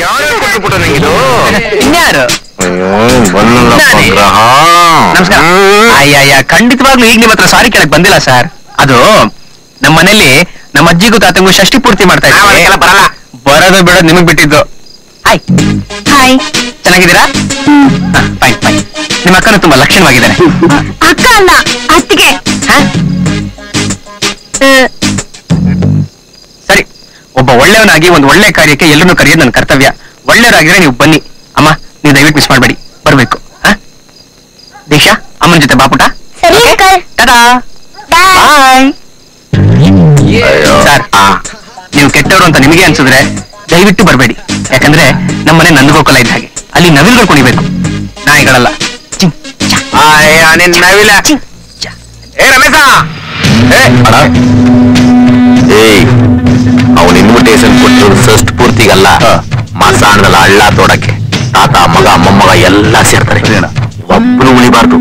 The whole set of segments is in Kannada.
ಯಾರು ನಂಗಿದು ಇನ್ಯಾರು ನಮಸ್ಕಾರ. ಅಯ್ಯ ಖಂಡಿತವಾಗ್ಲೂ ಈಗ ನಿಮ್ಮ ಹತ್ರ ಸಾರಿ ಕೇಳಕ್ ಬಂದಿಲ್ಲ ಸರ್. ಅದು ನಮ್ಮ ಮನೇಲಿ ನಮ್ಮ ಅಜ್ಜಿಗೂ ತಾತಂಗೂ ಷಷ್ಠಿ ಪೂರ್ತಿ ಮಾಡ್ತಾ ಇದ್ದೀವಿ. ಬರಲ್ಲ, ಬರೋದು ಬಿಡೋದು ನಿಮಗ್ ಬಿಟ್ಟಿದ್ದು. ಹಾಯ್ ಹಾಯ್, ಚೆನ್ನಾಗಿದ್ದೀರಾ? Fine fine. ನಿಮ್ಮ ಅಕ್ಕನು ತುಂಬಾ ಲಕ್ಷಣವಾಗಿದ್ದಾರೆ. ಅಕ್ಕ ಅಲ್ಲ, ಅತ್ತಿಗೆ. ಸರಿ, ಒಬ್ಬ ಒಳ್ಳೆಯವನಾಗಿ ಒಂದು ಒಳ್ಳೆ ಕಾರ್ಯಕ್ಕೆ ಎಲ್ಲರನ್ನೂ ಕರೆಯೋದು ನನ್ನ ಕರ್ತವ್ಯ. ಒಳ್ಳೆಯವರಾಗಿದ್ರೆ ನೀವು ಬನ್ನಿ. ಅಮ್ಮ, ನೀವು ದಯವಿಟ್ಟು ಮಿಸ್ ಮಾಡಬೇಡಿ, ಬರ್ಬೇಕು. ದೀಕ್ಷಾ, ಅಮ್ಮನ ಜೊತೆ ಬಾಪುಟ. ಸರಿ ಅಂಕಲ್. ಟಾಟಾ. ಬಾಯ್. ಸರ್, ನೀವು ಕೆಟ್ಟವರು ಅಂತ ನಿಮಗೆ ಅನ್ಸಿದ್ರೆ ದಯವಿಟ್ಟು ಬರಬೇಡಿ. ಯಾಕಂದ್ರೆ ನಮ್ಮನೆ ನಂದಗೋಕಲ ಇದ್ದ ಹಾಗೆ, ಅಲ್ಲಿ ನವಿಲ್ಗಳು ಕುಣಿಬೇಕು, ನಾಯಿಗಳಲ್ಲ. ನಿನ್ ನವಿಲ. ಏ ರಮೇಶ, ಅವನ್ ಇನ್ವಿಟೇಷನ್ ಕೊಟ್ಟಿರೋದು ಷಷ್ಠ ಪೂರ್ತಿಗಲ್ಲ, ಮಸಾಣದಲ್ಲಿ ಹಳ್ಳ ತೋಡಕ್ಕೆ. ತಾತ, ಮಗ, ಮೊಮ್ಮಗ ಎಲ್ಲ ಸೇರ್ತಾರೆ. ಒಬ್ಬನು ಉಳಿಬಾರ್ದು.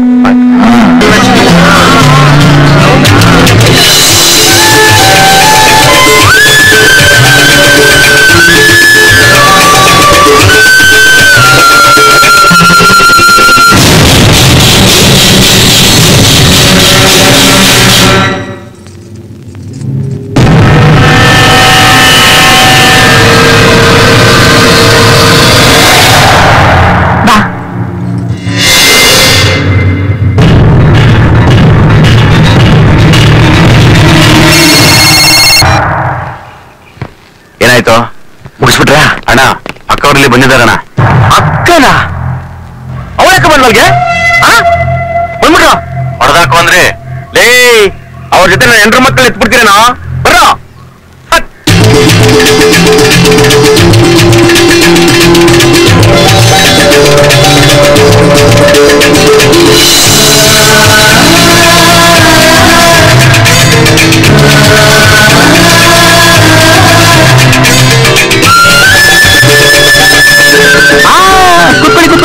ಏನಾಯ್ತು? ಮುಗಿಸ್ಬಿಟ್ರ ಅಣ್ಣ? ಅಕ್ಕವ್ರಲ್ಲಿ ಬಂದಿದ್ದಾರಣ್ಣ. ಅಕ್ಕನ ಅವಳಕ್ಕ ಬಂದ್ವಲ್ಗೆ ಬಂದ್ಬಿಟ್ರ ಹೊಡೆದಾಕು ಅಂದ್ರೆ ಲೇ, ಅವ್ರ ಜೊತೆ ನಾನು ಹೆಂಡ್ರ ಮಕ್ಕಳು ಎತ್ಬಿಡ್ತೀರೇನೋ. ಬರ್ರೋ.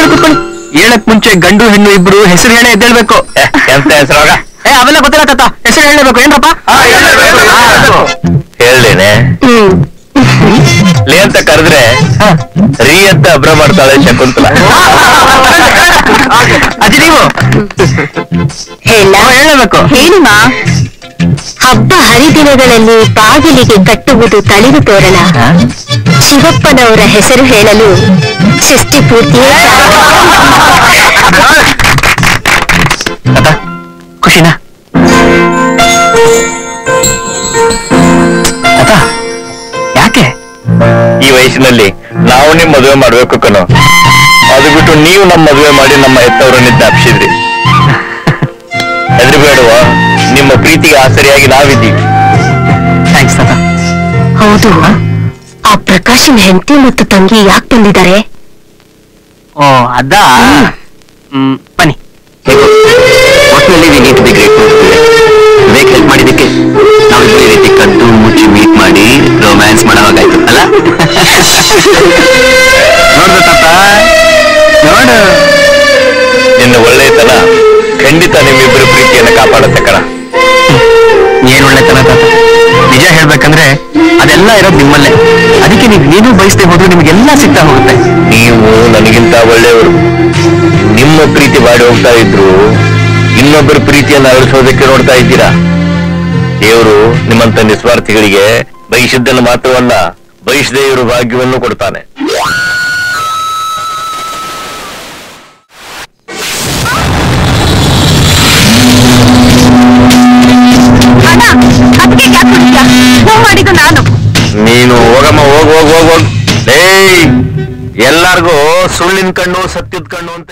ಕುತ್ಕೊಳ್ಳಿ. ಹೇಳಕ್ ಮುಂಚೆ ಗಂಡು ಹೆಣ್ಣು ಇಬ್ರು ಹೆಸರು ಹೇಳೇ ಎದ್ದೇಳ್ಬೇಕು. ಎಂತ ಹೆಸರಾಗ? ಅವೆಲ್ಲ ಗೊತ್ತಿಲ್ಲ ತಾತ, ಹೆಸರು ಹೇಳಬೇಕು. ಏನ್ರಪ್ಪ? ಹೇಳ್ದೇನೆ ಲೇ ಅಂತ ಕರೆದ್ರೆ ರೀ ಅಂತ ಅಬ್ರ ಮಾಡ್ತಾಳೆ ಶಕುಂತಲ. ಅಜ್ಜಿ ನೀವು ಹೇಳಬೇಕು. ಹೇಳಿಮಾ. ಹಬ್ಬ ಹರಿದಿನಗಳಲ್ಲಿ ಬಾಗಿಲಿಗೆ ಕಟ್ಟುವುದು ತಳಿರು ತೋರಣ. ಶಿವಪ್ಪನವರ ಹೆಸರು ಹೇಳಲು ಷಷ್ಠಿ ಪೂರ್ತಿಯೇ ತಾತ, ಖುಷಿನಾ? ತಾತ, ಯಾಕೆ ಈ ವಯಸ್ಸಿನಲ್ಲಿ ನಾವು ನಿಮ್ ಮದುವೆ ಮಾಡ್ಬೇಕು ಕಣೋ. ಅದು ಬಿಟ್ಟು ನೀವು ನಮ್ಮ ಮದುವೆ ಮಾಡಿ ನಮ್ಮ ಹೆತ್ತವರನ್ನ ಜ್ಞಾಪಿಸಿದ್ರಿ. ಹೆದರ್ಬೇಡುವ, ನಿಮ್ಮ ಪ್ರೀತಿಗೆ ಆಸರಿಯಾಗಿ ನಾವಿದ್ದೀವಿ. ಥ್ಯಾಂಕ್ಸ್ ತಾತ. ಹೌದು. ಆ ಪ್ರಕಾಶನ್ ಹೆಂಡತಿ ಮತ್ತು ತಂಗಿ ಯಾಕೆ ಬಂದಿದ್ದಾರೆ? ಓ ಅದ. ಬನ್ನಿ. ಒಟ್ಟಿನಲ್ಲಿ we need to be grateful. Vivek help ಮಾಡಿದ್ದಕ್ಕೆ ನಾವಿಬ್ಬರು ಈ ರೀತಿ ಕದ್ದು ಮುಚ್ಚಿ ಮೀಟ್ ಮಾಡಿ ರೊಮ್ಯಾನ್ಸ್ ಮಾಡೋವಾಗಾಯ್ತು ಅಲ್ಲ? ನೋಡ್ದು ತಾತ, ನೋಡು. ನಿನ್ನ ಒಳ್ಳೆತನ ಖಂಡಿತ ನಿಮ್ಮಿಬ್ಬರ ಪ್ರೀತಿಯನ್ನು ಕಾಪಾಡುತ್ತೆ ಕಣ. ಏನ್ ಒಳ್ಳೆತನ ತಾತ. ನಿಜ ಹೇಳ್ಬೇಕಂದ್ರೆ ಅದೆಲ್ಲ ಇರೋದು ನಿಮ್ಮಲ್ಲೇ. ಅದಕ್ಕೆ ನೀನು ಬಯಸದೆ ಹೋದ್ರೆ ನಿಮ್ಗೆಲ್ಲ ಸಿಗ್ತಾ ಹೋಗುತ್ತೆ. ನೀವು ನನಗಿಂತ ಒಳ್ಳೆಯವರು. ನಿಮ್ಮ ಪ್ರೀತಿ ಮಾಡಿ ಹೋಗ್ತಾ ಇದ್ರು ಇನ್ನೊಬ್ಬರ ಪ್ರೀತಿಯನ್ನು ಅಳಿಸೋದಕ್ಕೆ ನೋಡ್ತಾ ಇದ್ದೀರಾ. ದೇವರು ನಿಮ್ಮಂತ ನಿಸ್ವಾರ್ಥಿಗಳಿಗೆ ಬಯಸಿದ್ದನ್ನು ಮಾತ್ರವಲ್ಲ, ಬಯಸದೇ ಇರೋ ಭಾಗ್ಯವನ್ನು ಕೊಡ್ತಾನೆ. ಮಾಡಿದ್ದು ನಾನು. ನೀನು ಹೋಗಮ್ಮ, ಹೋಗ್. ಎಲ್ಲಾರ್ಗೂ ಸುಳ್ಳಿನ ಕಣ್ಣು ಸತ್ಯದ ಕಣ್ಣು ಅಂತ